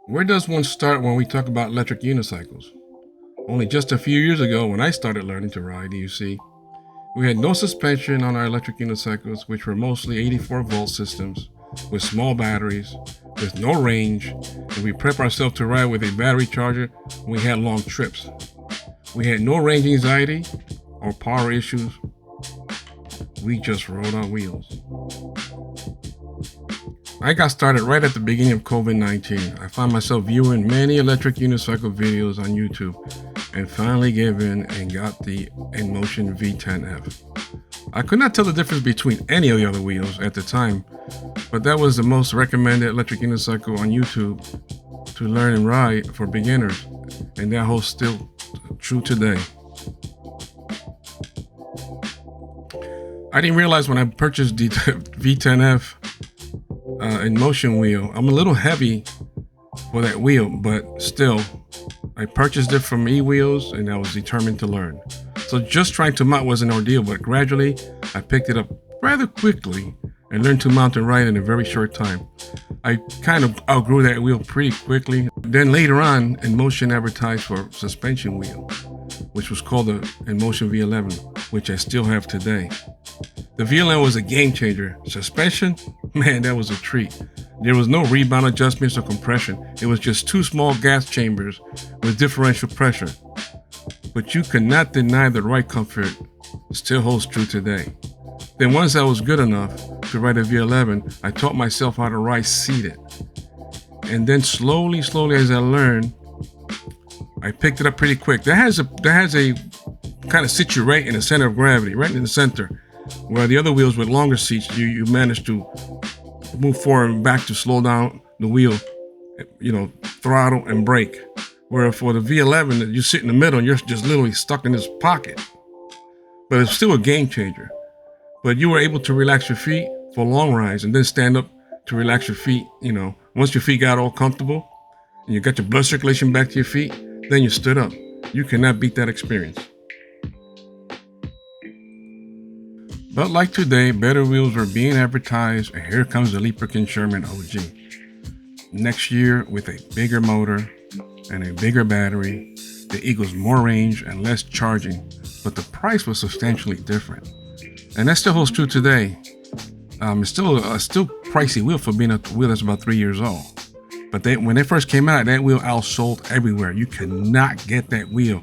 Where does one start when we talk about electric unicycles? Only just a few years ago, when I started learning to ride EUC, we had no suspension on our electric unicycles, which were mostly 84-volt systems with small batteries, with no range, and we prep ourselves to ride with a battery charger when we had long trips. We had no range anxiety or power issues. We just rode our wheels. I got started right at the beginning of COVID-19. I found myself viewing many electric unicycle videos on YouTube and finally gave in and got the InMotion V10F. I could not tell the difference between any of the other wheels at the time, but that was the most recommended electric unicycle on YouTube to learn and ride for beginners, and that holds still true today. I didn't realize when I purchased the V10F InMotion wheel, I'm a little heavy for that wheel, but still, I purchased it from eWheels and I was determined to learn. So just trying to mount was an ordeal, but gradually I picked it up rather quickly and learned to mount and ride in a very short time. I kind of outgrew that wheel pretty quickly. Then later on, InMotion advertised for suspension wheel, which was called the InMotion V11, which I still have today. The V11 was a game changer. Suspension, man, that was a treat. There was no rebound adjustments or compression. It was just two small gas chambers with differential pressure. But you could not deny the ride comfort still holds true today. Then once I was good enough to ride a V11, I taught myself how to ride seated. And then slowly as I learned, I picked it up pretty quick. That has a kind of sit you right in the center of gravity, right in the center. Where the other wheels with longer seats, you manage to move forward and back to slow down the wheel, throttle and brake. Where for the V11, you sit in the middle and you're just literally stuck in this pocket. But it's still a game changer. But you were able to relax your feet for long rides and then stand up to relax your feet. Once your feet got all comfortable and you got your blood circulation back to your feet, then you stood up. You cannot beat that experience. But like today, better wheels were being advertised, and here comes the Leaperkin Sherman OG. Next year, with a bigger motor and a bigger battery, that equals more range and less charging, but the price was substantially different. And that still holds true today. It's still a pricey wheel for being a wheel that's about 3 years old. But when they first came out, that wheel outsold everywhere. You could not get that wheel.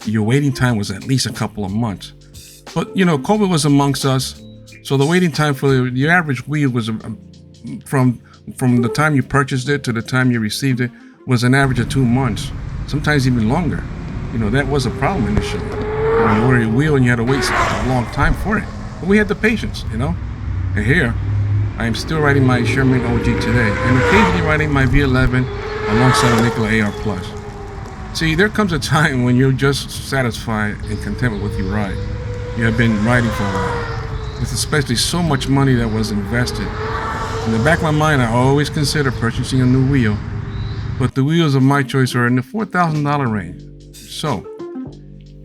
Your waiting time was at least a couple of months. But, COVID was amongst us, so the waiting time for your average wheel was from the time you purchased it to the time you received it was an average of 2 months, sometimes even longer. That was a problem initially. When you ordered a wheel and you had to wait a long time for it. But we had the patience, And here, I am still riding my Sherman OG today, and occasionally riding my V11 alongside a Nikola AR Plus. See, there comes a time when you're just satisfied and content with what you ride. You have been riding for a while, with especially so much money that was invested. In the back of my mind, I always consider purchasing a new wheel, but the wheels of my choice are in the $4,000 range. So,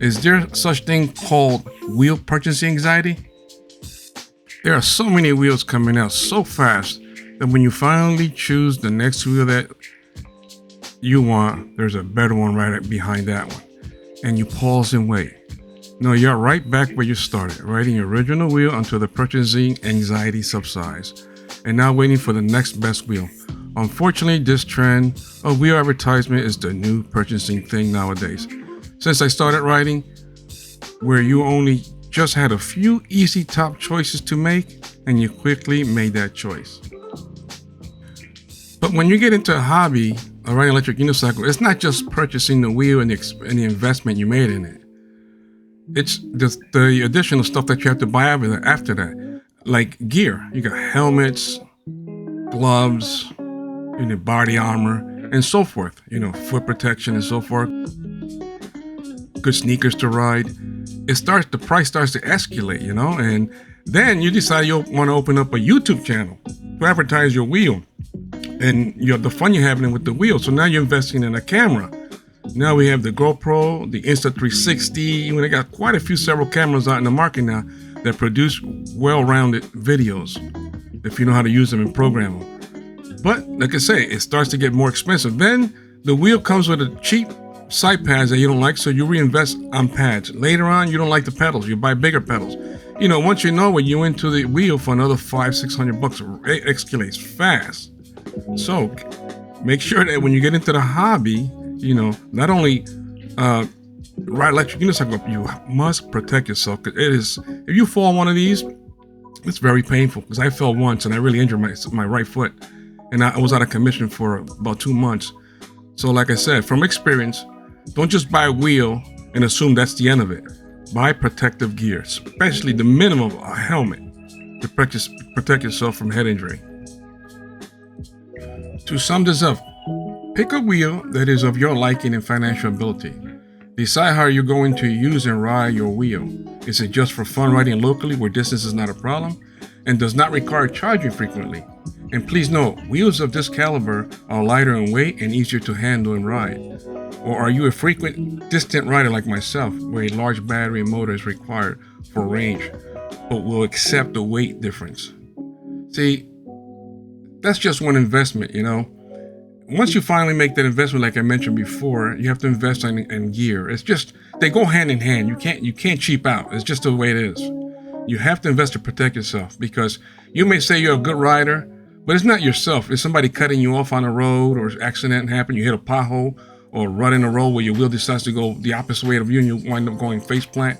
is there such thing called wheel purchasing anxiety? There are so many wheels coming out so fast that when you finally choose the next wheel that you want, there's a better one right behind that one. And you pause and wait. No, you're right back where you started, riding your original wheel until the purchasing anxiety subsides, and now waiting for the next best wheel. Unfortunately, this trend of wheel advertisement is the new purchasing thing nowadays. Since I started riding, where you only just had a few easy top choices to make, and you quickly made that choice. But when you get into a hobby of riding electric unicycle, it's not just purchasing the wheel and the investment you made in it. It's just the additional stuff that you have to buy after that, like gear. You got helmets, gloves, body armor, and so forth. Foot protection and so forth. Good sneakers to ride. The price starts to escalate, and then you decide you want to open up a YouTube channel to advertise your wheel and the fun you're having with the wheel. So now you're investing in a camera. Now we have the GoPro, the Insta360. They got quite a few several cameras out in the market now that produce well-rounded videos if you know how to use them and program them. But like I say, it starts to get more expensive. Then the wheel comes with a cheap side pads that you don't like, so you reinvest on pads. Later on, you don't like the pedals, you buy bigger pedals. You know, once you know it, you into the wheel for another $500-600. It escalates fast. So make sure that when you get into the hobby, you know, not only ride electric unicycle, you must protect yourself. Because it is, if you fall on one of these, it's very painful. Because I fell once and I really injured my right foot, and I was out of commission for about 2 months. So like I said, from experience, don't just buy a wheel and assume that's the end of it. Buy protective gear, especially the minimum of a helmet to protect yourself from head injury. To sum this up, pick a wheel that is of your liking and financial ability. Decide how you're going to use and ride your wheel. Is it just for fun riding locally where distance is not a problem and does not require charging frequently? And please note, wheels of this caliber are lighter in weight and easier to handle and ride. Or are you a frequent distant rider like myself, where a large battery and motor is required for range, but will accept the weight difference? See, that's just one investment, you know. Once you finally make that investment, like I mentioned before, you have to invest in gear. It's just, they go hand in hand. You can't cheap out. It's just the way it is. You have to invest to protect yourself, because you may say you're a good rider, but it's not yourself. It's somebody cutting you off on the road, or an accident happened, you hit a pothole, or run in a road where your wheel decides to go the opposite way of you and you wind up going face plant.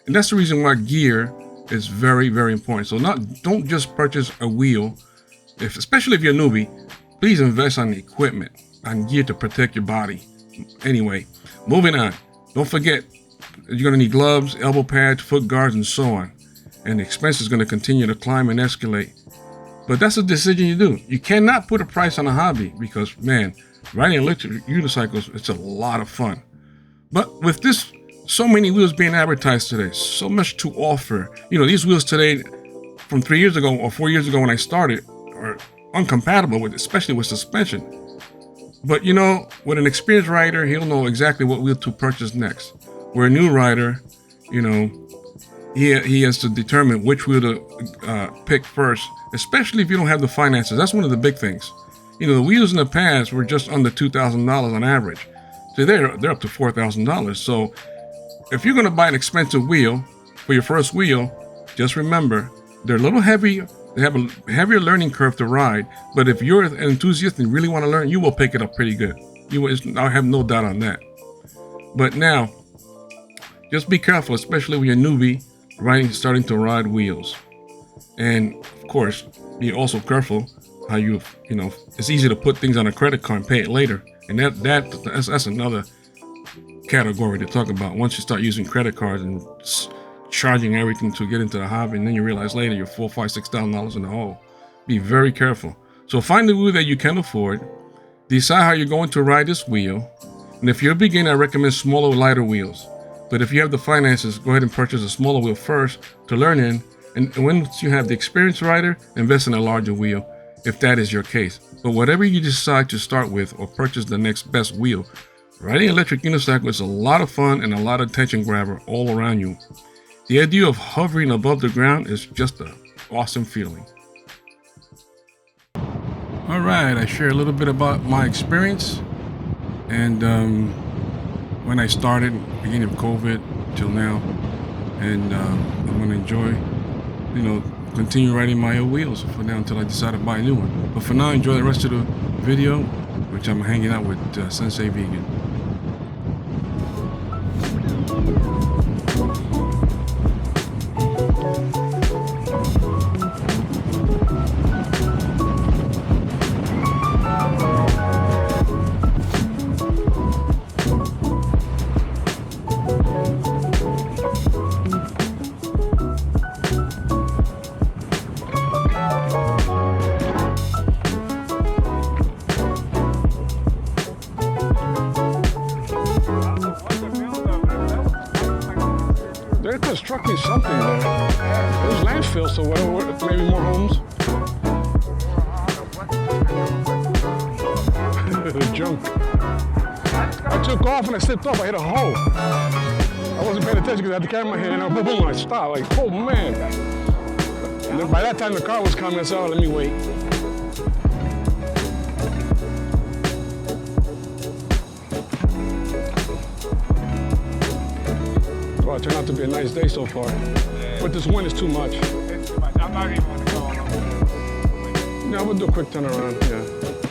And that's the reason why gear is very, very important. So don't just purchase a wheel, especially if you're a newbie. Please invest on the equipment, on gear to protect your body. Anyway, moving on. Don't forget, you're going to need gloves, elbow pads, foot guards, and so on. And the expense is going to continue to climb and escalate. But that's a decision you do. You cannot put a price on a hobby because, man, riding electric unicycles, it's a lot of fun. But with this, so many wheels being advertised today, so much to offer. You know, these wheels today from 3 years ago or 4 years ago when I started are incompatible with, especially with suspension. But you know, with an experienced rider, he'll know exactly what wheel to purchase next. Where a new rider, you know, he has to determine which wheel to pick first, especially if you don't have the finances. That's one of the big things. You know, the wheels in the past were just under $2,000 on average. So they're up to $4,000. So if you're going to buy an expensive wheel for your first wheel, just remember, they're a little heavy. They have a heavier learning curve to ride. But if you're an enthusiast and really want to learn, you will pick it up pretty good. I have no doubt on that. But now, just be careful, especially when you're newbie starting to ride wheels. And of course, be also careful how you know, it's easy to put things on a credit card and pay it later. And that's another category to talk about. Once you start using credit cards and charging everything to get into the hobby, and then you realize later you're $4,000, $5,000, $6,000 in the hole. Be very careful. So find the wheel that you can afford. Decide how you're going to ride this wheel. And if you're a beginner, I recommend smaller, lighter wheels. But if you have the finances, go ahead and purchase a smaller wheel first to learn in. And once you have the experienced rider, invest in a larger wheel, if that is your case. But whatever you decide to start with or purchase the next best wheel, riding electric unicycle is a lot of fun and a lot of attention grabber all around you. The idea of hovering above the ground is just an awesome feeling. All right, I share a little bit about my experience. And when I started, beginning of COVID till now. And I'm going to enjoy, you know, continue riding my old wheels for now until I decide to buy a new one. But for now, enjoy the rest of the video, which I'm hanging out with Sensei Vegan. They're constructing something there. There's landfill, so whatever, maybe more homes. Junk. I took off and I slipped off. I hit a hole. I wasn't paying attention because I had the camera here, and boom, I stopped. Like, oh man. And then by that time the car was coming, I said, oh, let me wait. Wow, it turned out to be a nice day so far. Yeah. But this wind is too much. It's too much. I'm not even gonna go on. Yeah, we'll do a quick turnaround, yeah.